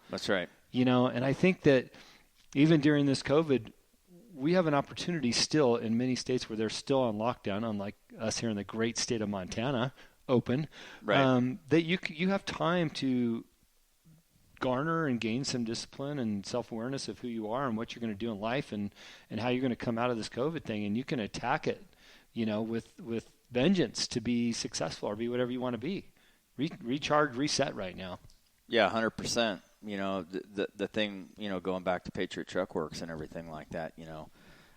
That's right. And I think that even during this COVID, we have an opportunity still in many states where they're still on lockdown, unlike us here in the great state of Montana, open, right. that you have time to garner and gain some discipline and self-awareness of who you are and what you're going to do in life and how you're going to come out of this COVID thing. And you can attack it, with vengeance to be successful or be whatever you want to be. Recharge, reset right now. Yeah, 100%. The thing, going back to Patriot Truck Works and everything like that,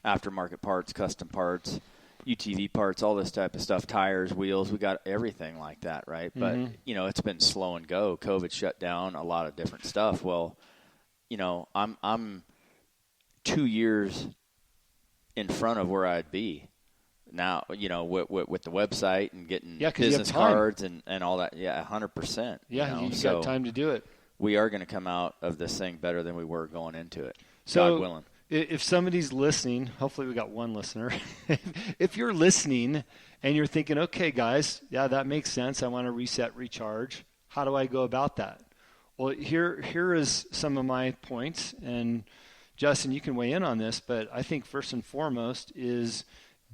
aftermarket parts, custom parts, UTV parts, all this type of stuff, tires, wheels, we got everything like that, right? But, it's been slow and go. COVID shut down a lot of different stuff. Well, I'm 2 years in front of where I'd be now, with the website and getting business cards and all that. Yeah, 100%. Yeah, you got time to do it. We are going to come out of this thing better than we were going into it, so, God willing. If somebody's listening, hopefully we got one listener. If you're listening and you're thinking, okay, guys, yeah, that makes sense. I want to reset, recharge. How do I go about that? Well, here is some of my points. And, Justin, you can weigh in on this, but I think first and foremost is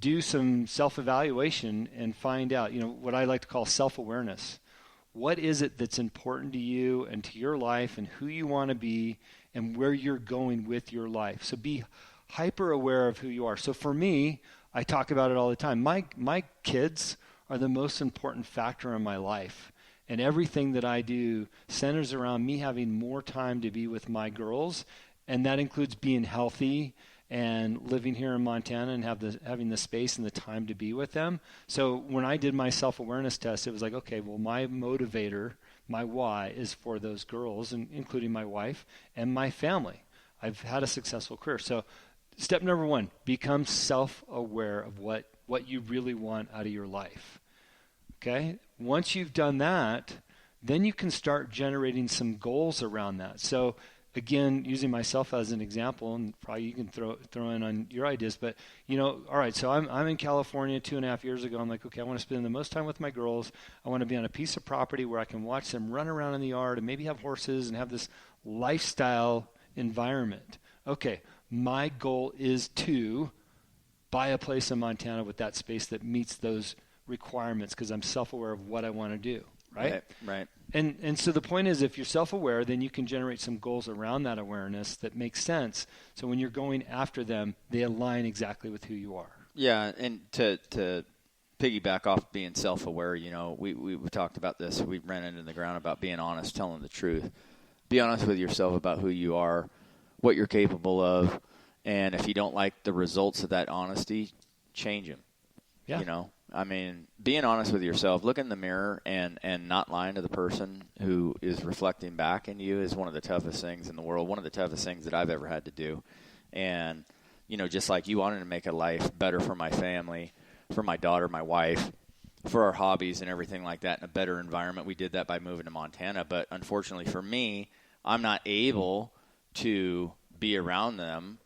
do some self-evaluation and find out, what I like to call self-awareness. What is it that's important to you and to your life and who you want to be and where you're going with your life? So be hyper aware of who you are. So for me, I talk about it all the time. My kids are the most important factor in my life. And everything that I do centers around me having more time to be with my girls. And that includes being healthy and living here in Montana and having the space and the time to be with them. So when I did my self-awareness test, it was like, okay, well, my motivator, my why is for those girls, and including my wife and my family. I've had a successful career. So step number 1, become self-aware of what you really want out of your life. Okay? Once you've done that, then you can start generating some goals around that. So again, using myself as an example, and probably you can throw in on your ideas, but, all right, so I'm in California 2.5 years ago. I'm like, okay, I want to spend the most time with my girls. I want to be on a piece of property where I can watch them run around in the yard and maybe have horses and have this lifestyle environment. Okay, my goal is to buy a place in Montana with that space that meets those requirements because I'm self-aware of what I want to do. Right. And so the point is, if you're self-aware, then you can generate some goals around that awareness that make sense. So when you're going after them, they align exactly with who you are. Yeah, and to piggyback off being self-aware, we talked about this. We ran into the ground about being honest, telling the truth. Be honest with yourself about who you are, what you're capable of, and if you don't like the results of that honesty, change them. Yeah. Being honest with yourself, look in the mirror and not lying to the person who is reflecting back in you is one of the toughest things in the world, one of the toughest things that I've ever had to do. And, just like you wanted to make a life better for my family, for my daughter, my wife, for our hobbies and everything like that in a better environment. We did that by moving to Montana. But unfortunately for me, I'm not able to be around them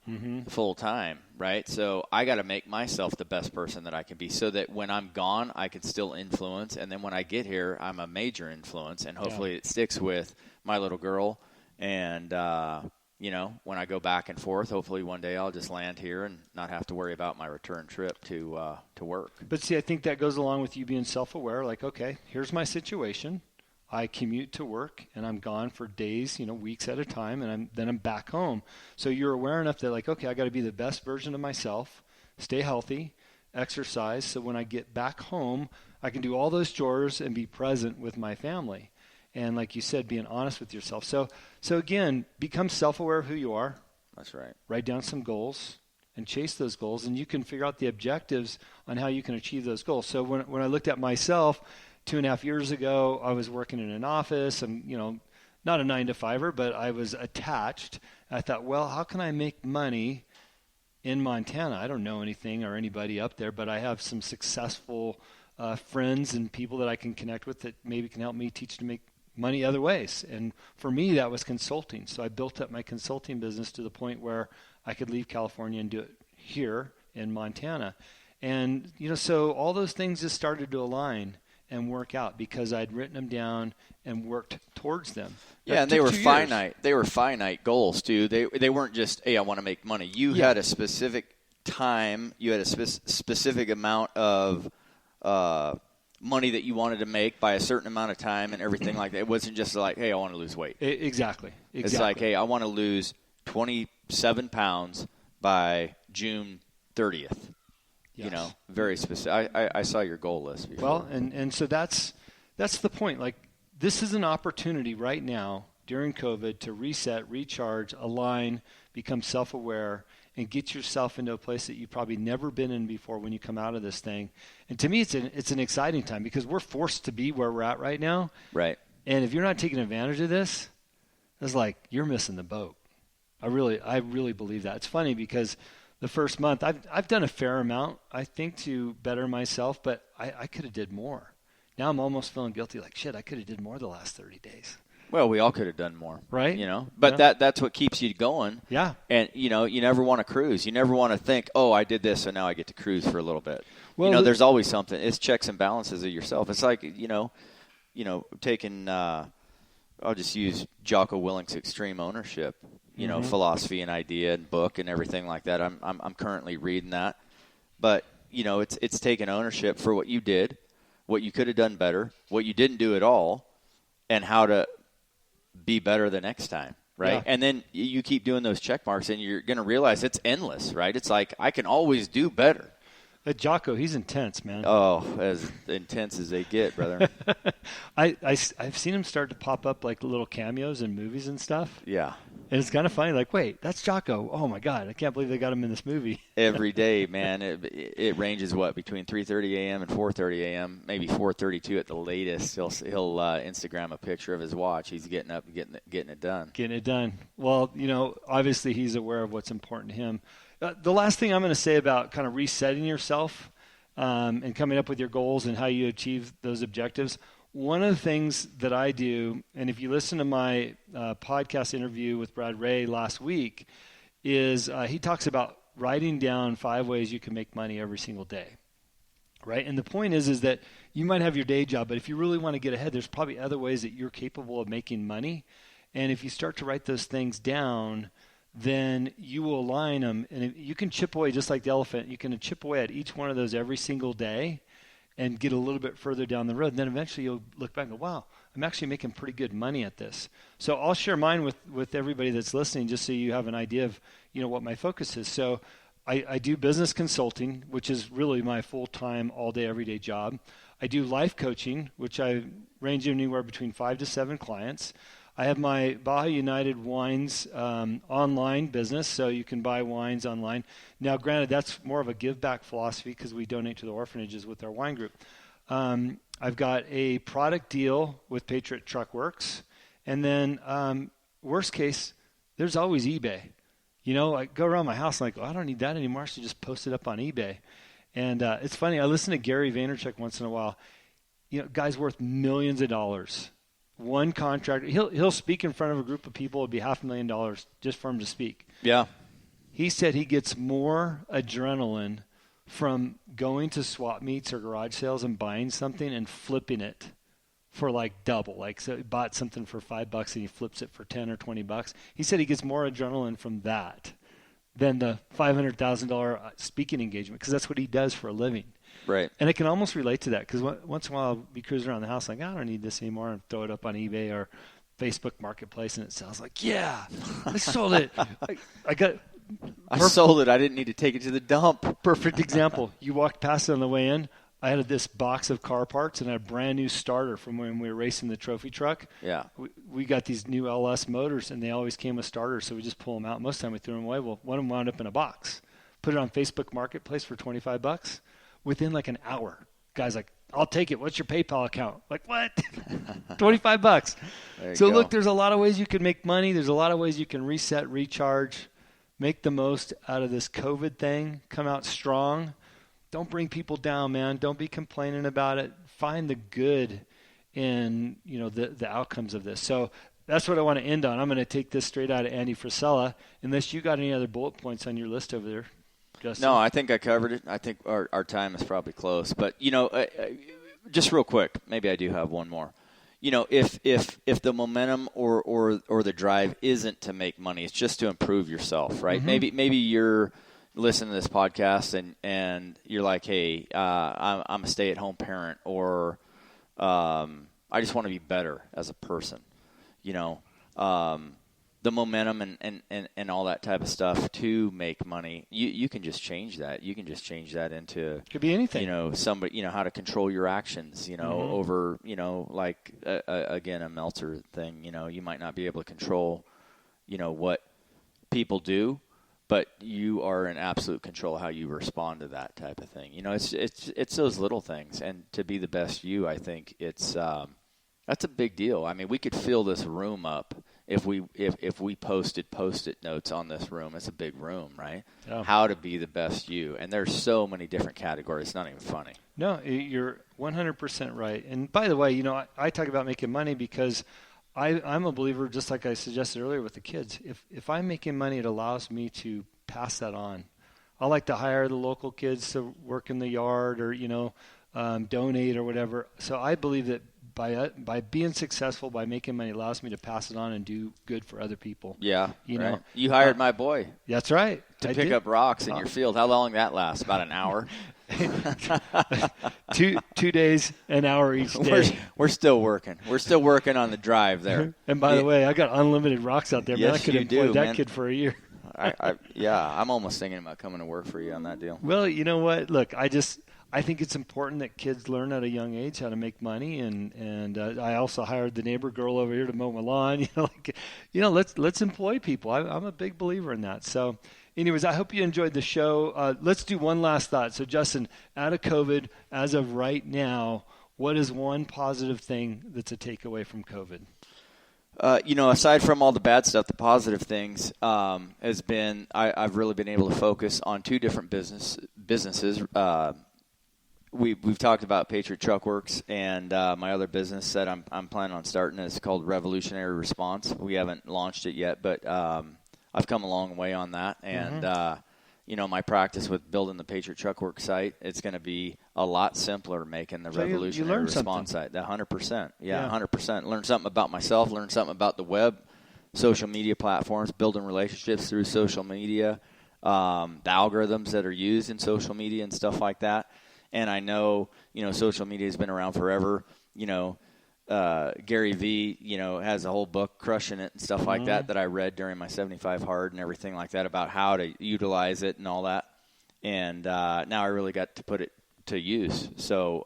full time, right? So I got to make myself the best person that I can be so that when I'm gone, I can still influence. And then when I get here, I'm a major influence. And hopefully it sticks with my little girl. And, when I go back and forth, hopefully one day I'll just land here and not have to worry about my return trip to work. But see, I think that goes along with you being self-aware. Like, okay, here's my situation. I commute to work and I'm gone for days, weeks at a time, and then I'm back home. So you're aware enough that, like, okay, I got to be the best version of myself, stay healthy, exercise, so when I get back home, I can do all those chores and be present with my family. And like you said, being honest with yourself. So again, become self-aware of who you are. That's right. Write down some goals and chase those goals, and you can figure out the objectives on how you can achieve those goals. So when I looked at myself, 2.5 years ago, I was working in an office. I'm, not a 9-to-5er, but I was attached. I thought, well, how can I make money in Montana? I don't know anything or anybody up there, but I have some successful friends and people that I can connect with that maybe can help me teach to make money other ways. And for me, that was consulting. So I built up my consulting business to the point where I could leave California and do it here in Montana. And, so all those things just started to align. and work out because I'd written them down and worked towards them. Yeah, and they were finite. They were finite goals too. They weren't just, hey, I want to make money. You had a specific time. You had a specific amount of money that you wanted to make by a certain amount of time and everything like that. It wasn't just like, hey, I want to lose weight. Exactly. It's like, hey, I want to lose 27 pounds by June 30th. Yes. You know, very specific. I saw your goal list before. Well, and so that's the point. Like, this is an opportunity right now during COVID to reset, recharge, align, become self-aware, and get yourself into a place that you've probably never been in before when you come out of this thing. And to me, it's an exciting time because we're forced to be where we're at right now. Right. And if you're not taking advantage of this, it's like you're missing the boat. I really believe that. It's funny because the first month, I've done a fair amount, I think, to better myself, but I could have did more. Now I'm almost feeling guilty, like, shit, I could have did more the last 30 days. Well, we all could have done more. Right. You know, but that's what keeps you going. Yeah. And, you know, you never want to cruise. You never want to think, oh, I did this, so now I get to cruise for a little bit. Well, you know, there's always something. It's checks and balances of yourself. It's like, you know, taking, I'll just use Jocko Willink's Extreme Ownership, you know, philosophy and idea and book and everything like that. I'm currently reading that. But, you know, it's taking ownership for what you did, what you could have done better, what you didn't do at all, and how to be better the next time, right? Yeah. And then you keep doing those check marks, and you're going to realize it's endless, right? It's like, I can always do better. Jocko, he's intense, man. Oh, as intense as they get, brother. I've seen him start to pop up like little cameos in movies and stuff. Yeah. And it's kind of funny, like, wait, that's Jocko. Oh, my God, I can't believe they got him in this movie. Every day, man. It ranges, between 3:30 a.m. and 4:30 a.m., maybe 4:32 at the latest. He'll Instagram a picture of his watch. He's getting up and getting it done. Getting it done. Well, you know, obviously he's aware of what's important to him. The last thing I'm going to say about kind of resetting yourself and coming up with your goals and how you achieve those objectives, one of the things that I do, and if you listen to my podcast interview with Brad Ray last week, is he talks about writing down 5 ways you can make money every single day, right? And the point is that you might have your day job, but if you really want to get ahead, there's probably other ways that you're capable of making money. And if you start to write those things down, then you will align them. And you can chip away, just like the elephant, you can chip away at each one of those every single day and get a little bit further down the road. And then eventually you'll look back and go, wow, I'm actually making pretty good money at this. So I'll share mine with everybody that's listening just so you have an idea of, you know, what my focus is. So I do business consulting, which is really my full-time, all-day, everyday job. I do life coaching, which I range anywhere between 5 to 7 clients. I have my Baja United Wines online business, so you can buy wines online. Now, granted, that's more of a give-back philosophy because we donate to the orphanages with our wine group. I've got a product deal with Patriot Truck Works. And then, worst case, there's always eBay. You know, I go around my house and I go, I don't need that anymore. I should just post it up on eBay. And it's funny, I listen to Gary Vaynerchuk once in a while. You know, guy's worth millions of dollars. One contractor, he'll speak in front of a group of people. It'd be $500,000 just for him to speak. Yeah. He said he gets more adrenaline from going to swap meets or garage sales and buying something and flipping it for like double. Like, so he bought something for $5 and he flips it for 10 or $20. He said he gets more adrenaline from that than the $500,000 speaking engagement because that's what he does for a living. Right. And I can almost relate to that because once in a while I'll be cruising around the house like, I don't need this anymore, and throw it up on eBay or Facebook Marketplace, and it sells like, yeah, I sold it. I sold it. I didn't need to take it to the dump. Perfect example. You walked past it on the way in. I had this box of car parts and a brand new starter from when we were racing the trophy truck. Yeah. We got these new LS motors, and they always came with starters, so we just pull them out. Most of the time we threw them away. Well, one of them wound up in a box. Put it on Facebook Marketplace for $25. Within like an hour, guy's like, I'll take it. What's your PayPal account? Like, what? $25. So look, there's a lot of ways you can make money. There's a lot of ways you can reset, recharge, make the most out of this COVID thing, come out strong. Don't bring people down, man. Don't be complaining about it. Find the good in, you know, the outcomes of this. So that's what I want to end on. I'm going to take this straight out of Andy Frisella, unless you got any other bullet points on your list over there, Justin. No, I think I covered it. I think our time is probably close. But, you know, just real quick, maybe I do have one more. If the momentum or the drive isn't to make money, it's just to improve yourself, right? Mm-hmm. Maybe you're listening to this podcast and you're like, hey, I'm a stay-at-home parent, or I just want to be better as a person. The momentum and all that type of stuff to make money, you can just change that. You can just change that into, could be anything. Somebody, how to control your actions, over, like again, a Meltzer thing. You might not be able to control, what people do, but you are in absolute control how you respond to that type of thing. It's those little things, and to be the best you, I think that's a big deal. I mean, we could fill this room up if we posted Post-it notes on this room. It's a big room, right? Oh. How to be the best you, and there's so many different categories. It's not even funny. No, you're 100% right. And by the way, I talk about making money because I'm a believer, just like I suggested earlier with the kids. If I'm making money, it allows me to pass that on. I like to hire the local kids to work in the yard or donate or whatever. So I believe that by being successful, by making money, allows me to pass it on and do good for other people. Yeah, right. You hired my boy. That's right. To pick up rocks in your field. How long did that last? About an hour. 2 days, an hour each day. We're still working. We're still working on the drive there. And by the way, I got unlimited rocks out there. Yes, man. I could employ that kid for a year. I'm almost thinking about coming to work for you on that deal. Well, you know what? Look, I think it's important that kids learn at a young age how to make money, and I also hired the neighbor girl over here to mow my lawn. Let's employ people. I'm a big believer in that. So, anyways, I hope you enjoyed the show. Let's do one last thought. So, Justin, out of COVID, as of right now, what is one positive thing that's a takeaway from COVID? Aside from all the bad stuff, the positive things has been I've really been able to focus on two different businesses. We've talked about Patriot Truck Works, and my other business that I'm planning on starting is called Revolutionary Response. We haven't launched it yet, but I've come a long way on that. And my practice with building the Patriot Truck Works site, it's going to be a lot simpler making the Revolutionary Response site. 100%, 100%. Learn something about myself. Learn something about the web, social media platforms, building relationships through social media, the algorithms that are used in social media and stuff like that. And I know, social media has been around forever. Gary Vee, has a whole book, Crushing It and stuff like that I read during my 75 Hard and everything like that about how to utilize it and all that. And now I really got to put it to use. So,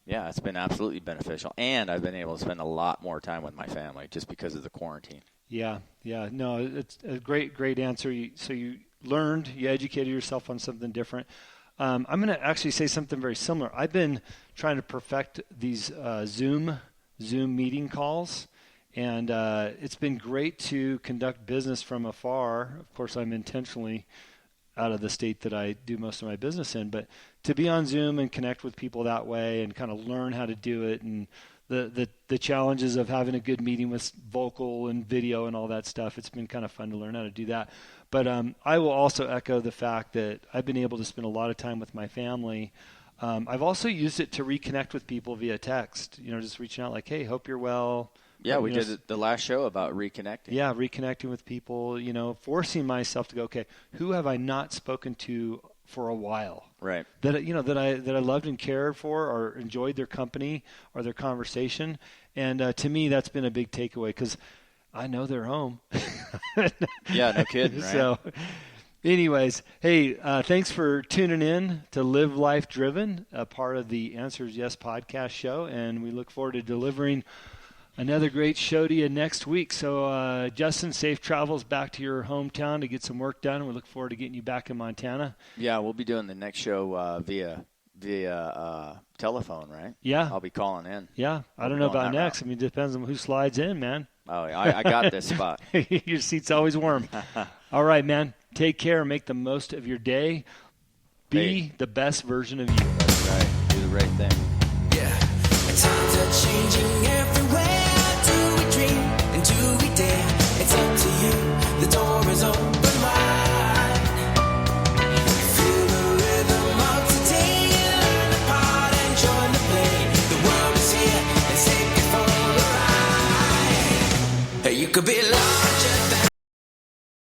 it's been absolutely beneficial. And I've been able to spend a lot more time with my family just because of the quarantine. Yeah. No, it's a great answer. So you learned, you educated yourself on something different. I'm going to actually say something very similar. I've been trying to perfect these Zoom meeting calls, and it's been great to conduct business from afar. Of course, I'm intentionally out of the state that I do most of my business in, but to be on Zoom and connect with people that way and kind of learn how to do it, and the challenges of having a good meeting with vocal and video and all that stuff, it's been kind of fun to learn how to do that. But I will also echo the fact that I've been able to spend a lot of time with my family. I've also used it to reconnect with people via text, just reaching out like, hey, hope you're well. Yeah, we did the last show about reconnecting. Yeah, reconnecting with people, forcing myself to go, okay, who have I not spoken to for a while? Right. That I loved and cared for or enjoyed their company or their conversation. And to me, that's been a big takeaway because I know they're home. Yeah, no kidding, right? So, anyways, hey, thanks for tuning in to Live Life Driven, a part of the Answers Yes podcast show, and we look forward to delivering another great show to you next week. So, Justin, safe travels back to your hometown to get some work done. We look forward to getting you back in Montana. Yeah, we'll be doing the next show via telephone, right? Yeah. I'll be calling in. Yeah, I don't know about next. Route. I mean, it depends on who slides in, man. Oh, I got this spot. Your seat's always warm. All right, man. Take care. Make the most of your day. Be the best version of you. That's right. Do the right thing. Yeah. Times are changing every